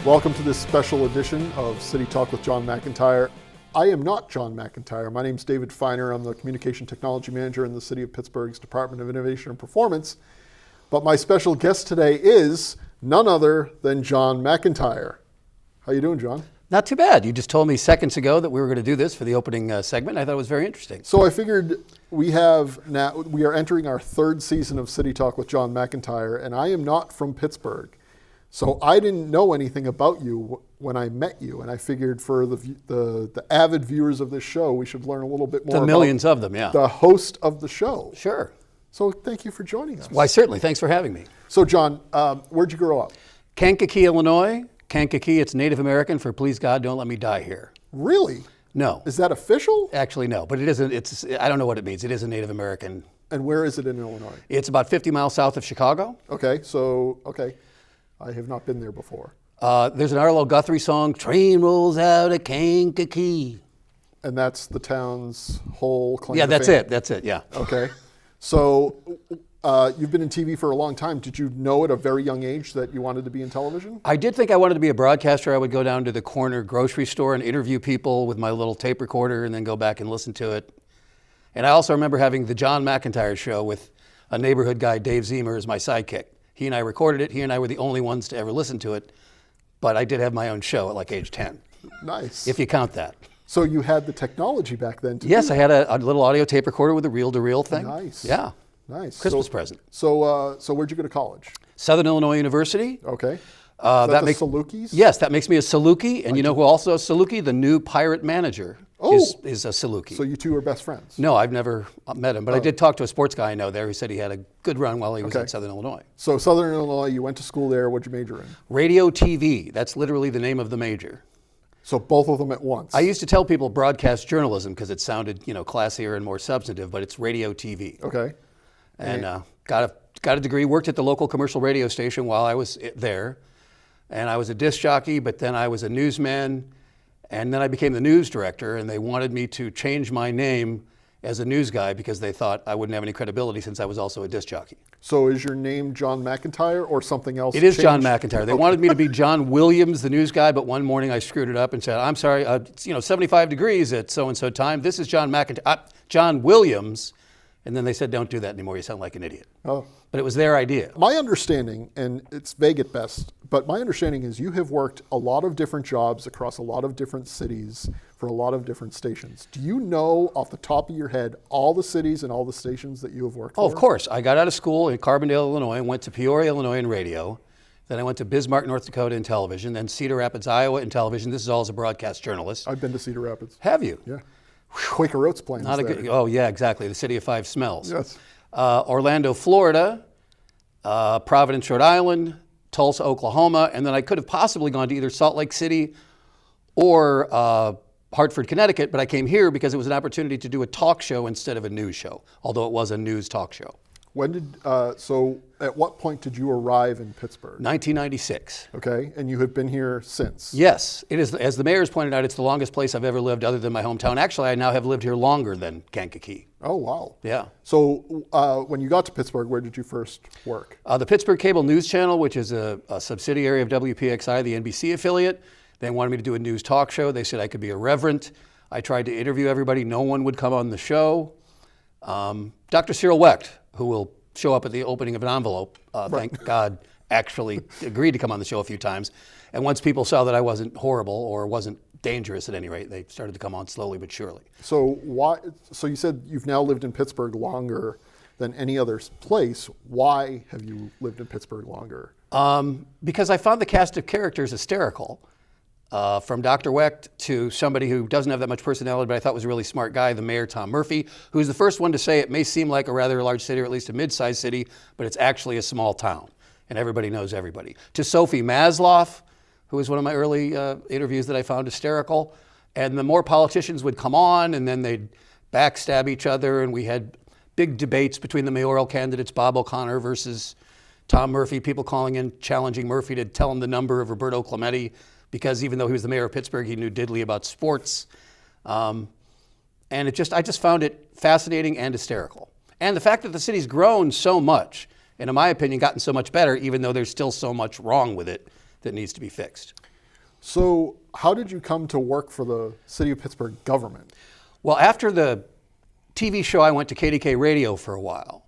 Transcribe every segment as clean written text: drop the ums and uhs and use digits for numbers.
Welcome to this special edition of City Talk with John McIntire. I am not John McIntire. My name is David Feiner. I'm the Communication Technology Manager in the City of Pittsburgh's Department of Innovation and Performance. But my special guest today is none other than John McIntire. How you doing, John? Not too bad. You just told me seconds ago that we were going to do this for the opening segment. I thought it was very interesting. So I figured we are entering our third season of City Talk with John McIntire, and I am not from Pittsburgh. So I didn't know anything about you when I met you, and I figured for the avid viewers of this show, we should learn a little bit more about millions of them, yeah. The host of the show. Sure. So thank you for joining us. Why, certainly. Thanks for having me. So John, where'd you grow up? Kankakee, Illinois. Kankakee, it's Native American for please God, don't let me die here. Really? No. Is that official? Actually, no, but it isn't. I don't know what it means. It is a Native American. And where is it in Illinois? It's about 50 miles south of Chicago. Okay. I have not been there before. There's an Arlo Guthrie song, Train Rolls Out of Kankakee. And that's the town's whole claim Yeah, to that's fame. it. That's it, yeah. Okay. So you've been in TV for a long time. Did you know at a very young age that you wanted to be in television? I did think I wanted to be a broadcaster. I would go down to the corner grocery store and interview people with my little tape recorder and then go back and listen to it. And I also remember having the John McIntire show with a neighborhood guy, Dave Zemer, as my sidekick. He and I recorded it. He and I were the only ones to ever listen to it. But I did have my own show at like age 10. Nice. If you count that. So you had the technology back then too? Yes, I had a little audio tape recorder with a reel-to-reel thing. Nice. Yeah. Nice. Christmas present. So where'd you go to college? Southern Illinois University. Okay. That makes Salukis? Yes, that makes me a Saluki. And you know who also is Saluki? The new pirate manager is a Saluki. So you two are best friends? No, I've never met him, but I did talk to a sports guy I know there who said he had a good run while he was at Southern Illinois. So Southern Illinois, you went to school there. What'd you major in? Radio TV. That's literally the name of the major. So both of them at once? I used to tell people broadcast journalism because it sounded, classier and more substantive, but it's radio TV. Okay. And got a degree, worked at the local commercial radio station while I was there. And I was a disc jockey, but then I was a newsman. And then I became the news director, and they wanted me to change my name as a news guy because they thought I wouldn't have any credibility since I was also a disc jockey. So is your name John McIntire or something else? It is John McIntire. They wanted me to be John Williams, the news guy, but one morning I screwed it up and said, I'm sorry, it's 75 degrees at so-and-so time. This is John McIntire, John Williams. And then they said, don't do that anymore. You sound like an idiot. Oh. But it was their idea. My understanding, and it's vague at best, but my understanding is you have worked a lot of different jobs across a lot of different cities for a lot of different stations. Do you know off the top of your head all the cities and all the stations that you have worked for? Oh, of course. I got out of school in Carbondale, Illinois, went to Peoria, Illinois in radio. Then I went to Bismarck, North Dakota in television, then Cedar Rapids, Iowa in television. This is all as a broadcast journalist. I've been to Cedar Rapids. Have you? Yeah. Quaker Oats plains there. Oh, yeah, exactly. The city of five smells. Yes. Orlando, Florida, Providence, Rhode Island, Tulsa, Oklahoma, and then I could have possibly gone to either Salt Lake City or Hartford, Connecticut, but I came here because it was an opportunity to do a talk show instead of a news show, although it was a news talk show. So at what point did you arrive in Pittsburgh? 1996. Okay, and you have been here since? Yes, it is. As the mayor's pointed out, it's the longest place I've ever lived other than my hometown. Actually, I now have lived here longer than Kankakee. Oh, wow. Yeah. So when you got to Pittsburgh, where did you first work? The Pittsburgh Cable News Channel, which is a subsidiary of WPXI, the NBC affiliate. They wanted me to do a news talk show. They said I could be irreverent. I tried to interview everybody. No one would come on the show. Dr. Cyril Wecht, who will show up at the opening of an envelope, thank God, actually agreed to come on the show a few times. And once people saw that I wasn't horrible or wasn't dangerous at any rate, they started to come on slowly but surely. So you said you've now lived in Pittsburgh longer than any other place. Why have you lived in Pittsburgh longer? Because I found the cast of characters hysterical. From Dr. Wecht to somebody who doesn't have that much personality, but I thought was a really smart guy, the mayor, Tom Murphy, who's the first one to say it may seem like a rather large city, or at least a mid-sized city, but it's actually a small town, and everybody knows everybody. To Sophie Masloff, who was one of my early interviews that I found hysterical, and the more politicians would come on, and then they'd backstab each other, and we had big debates between the mayoral candidates, Bob O'Connor versus Tom Murphy, people calling in, challenging Murphy to tell him the number of Roberto Clemente, because even though he was the mayor of Pittsburgh, he knew diddly about sports. And I just found it fascinating and hysterical. And the fact that the city's grown so much, and in my opinion, gotten so much better, even though there's still so much wrong with it that needs to be fixed. So how did you come to work for the City of Pittsburgh government? Well, after the TV show, I went to KDK Radio for a while.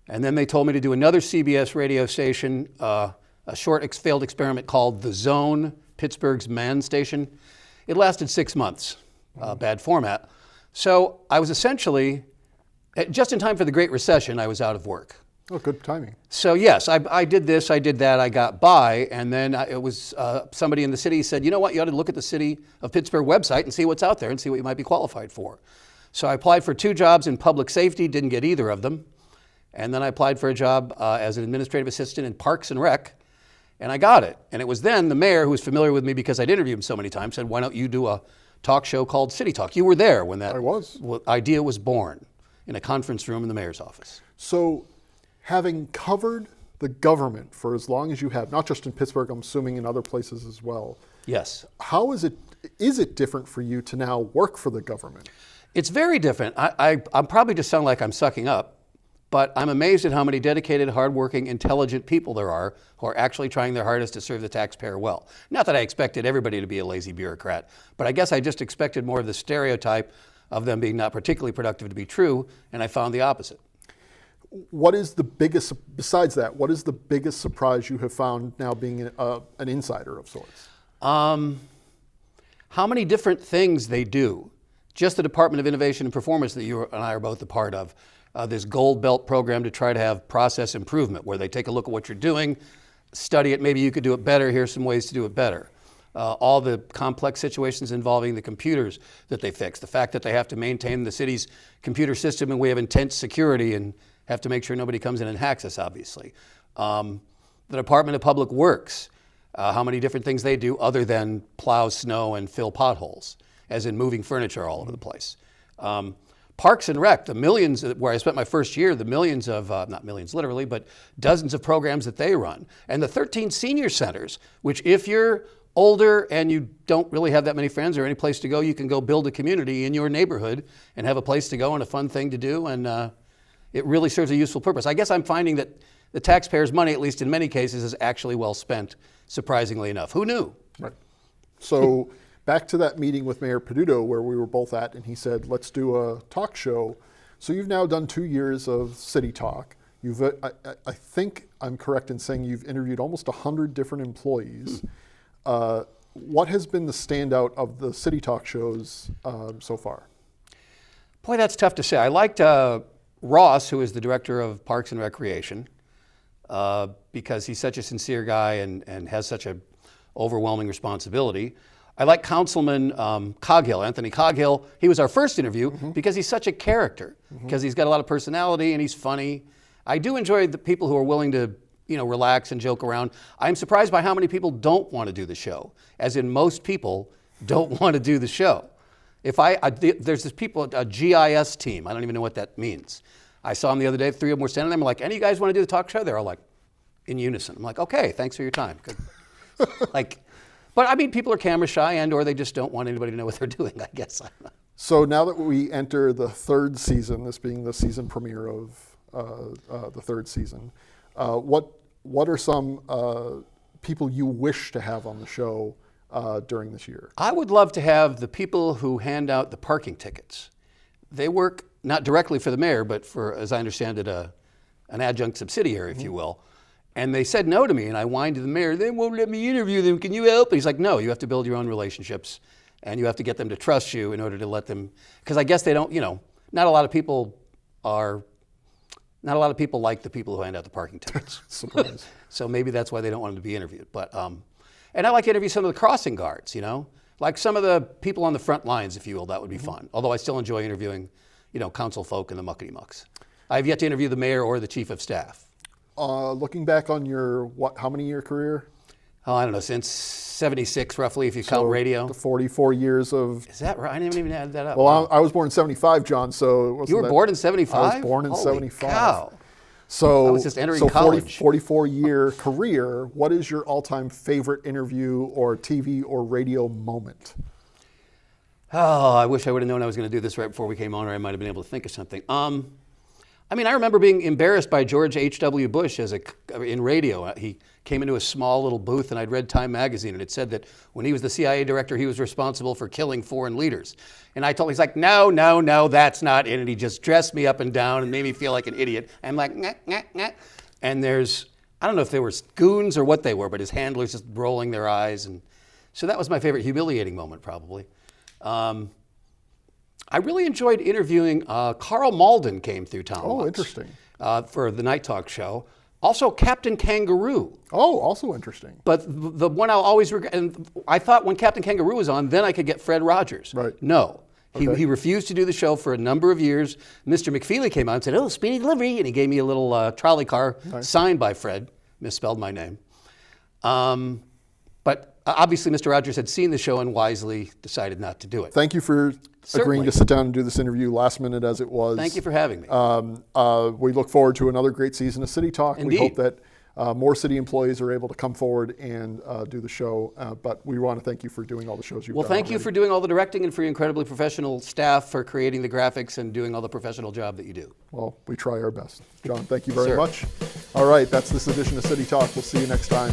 And then they told me to do another CBS radio station, a short failed experiment called The Zone, Pittsburgh's man station. It lasted 6 months, bad format. So I was essentially, just in time for the Great Recession, I was out of work. Oh, good timing. So yes, I did this, I did that, I got by, and then it was somebody in the city said, you know what, you ought to look at the City of Pittsburgh website and see what's out there and see what you might be qualified for. So I applied for 2 jobs in public safety, didn't get either of them. And then I applied for a job as an administrative assistant in Parks and Rec, and I got it. And it was then the mayor, who was familiar with me because I'd interviewed him so many times, said, why don't you do a talk show called CityTalk? You were there when that idea was born in a conference room in the mayor's office. So having covered the government for as long as you have, not just in Pittsburgh, I'm assuming in other places as well. Yes. How is it different for you to now work for the government? It's very different. I'm probably just sound like I'm sucking up, but I'm amazed at how many dedicated, hardworking, intelligent people there are who are actually trying their hardest to serve the taxpayer well. Not that I expected everybody to be a lazy bureaucrat, but I guess I just expected more of the stereotype of them being not particularly productive to be true, and I found the opposite. What is the biggest, besides that, what is the biggest surprise you have found now being an insider of sorts? How many different things they do. Just the Department of Innovation and Performance that you and I are both a part of, this Gold Belt program to try to have process improvement, where they take a look at what you're doing, study it, maybe you could do it better, here's some ways to do it better. All the complex situations involving the computers that they fix, the fact that they have to maintain the city's computer system and we have intense security and have to make sure nobody comes in and hacks us, obviously. The Department of Public Works, how many different things they do other than plow snow and fill potholes, as in moving furniture all over the place. Parks and Rec, the millions, where I spent my first year, the millions of, not millions literally, but dozens of programs that they run. And the 13 senior centers, which if you're older and you don't really have that many friends or any place to go, you can go build a community in your neighborhood and have a place to go and a fun thing to do. And it really serves a useful purpose. I guess I'm finding that the taxpayers' money, at least in many cases, is actually well spent, surprisingly enough. Who knew? Right. So back to that meeting with Mayor Peduto where we were both at, and he said, let's do a talk show. So you've now done 2 years of CityTalk. I think I'm correct in saying you've interviewed almost 100 different employees. What has been the standout of the CityTalk shows so far? Boy, that's tough to say. I liked Ross, who is the director of Parks and Recreation, because he's such a sincere guy and has such an overwhelming responsibility. I like Councilman Coghill, Anthony Coghill. He was our first interview because he's such a character, because he's got a lot of personality and he's funny. I do enjoy the people who are willing to, relax and joke around. I'm surprised by how many people don't want to do the show, as in most people don't want to do the show. There's this people, a GIS team. I don't even know what that means. I saw them the other day. 3 of them were standing there. I'm like, any of you guys want to do the talk show? They're all like, in unison. I'm like, okay, thanks for your time. Good. But I mean, people are camera shy or they just don't want anybody to know what they're doing, I guess. So now that we enter the 3rd season, this being the season premiere of the 3rd season, what are some people you wish to have on the show during this year? I would love to have the people who hand out the parking tickets. They work not directly for the mayor, but for, as I understand it, an adjunct subsidiary, if you will. And they said no to me, and I whined to the mayor, they won't let me interview them, can you help? And he's like, no, you have to build your own relationships, and you have to get them to trust you in order to let them, because I guess they don't, not a lot of people like the people who hand out the parking tickets. Surprise. So maybe that's why they don't want them to be interviewed. But and I like to interview some of the crossing guards, like some of the people on the front lines, if you will. That would be fun. Although I still enjoy interviewing, council folk and the muckety mucks. I have yet to interview the mayor or the chief of staff. Looking back on your, how many year career? Oh, I don't know, since 76 roughly, if you count radio. The 44 years of... Is that right? I didn't even add that up. Well, I was born in 75, John, so it wasn't. You were born in 75? I was born in 75. Cow. So, I was just entering college. 44-year career, what is your all-time favorite interview or TV or radio moment? Oh, I wish I would have known I was going to do this right before we came on, or I might have been able to think of something. I mean, I remember being embarrassed by George H.W. Bush in radio. He came into a small little booth, and I'd read Time magazine, and it said that when he was the CIA director, he was responsible for killing foreign leaders. And I told him, he's like, no, that's not it. And he just dressed me up and down and made me feel like an idiot. I'm like, nah. And I don't know if they were goons or what they were, but his handlers just rolling their eyes. And so that was my favorite humiliating moment, probably. I really enjoyed interviewing Carl Malden came through town once, interesting. For the Night Talk show. Also, Captain Kangaroo. Oh, also interesting. But the one I'll always regret, and I thought when Captain Kangaroo was on, then I could get Fred Rogers. Right. No. Okay. He refused to do the show for a number of years. Mr. McFeely came out and said, speedy delivery, and he gave me a little trolley car signed by Fred, misspelled my name. But obviously Mr. Rogers had seen the show and wisely decided not to do it. Thank you for agreeing to sit down and do this interview last minute as it was. Thank you for having me. We look forward to another great season of City Talk. Indeed. We hope that more city employees are able to come forward and do the show. But we want to thank you for doing all the shows you've done. Well, thank you already. for doing all the directing and for your incredibly professional staff for creating the graphics and doing all the professional job that you do. Well, we try our best. John, thank you very Sir. much. All right, that's this edition of City Talk. We'll see you next time.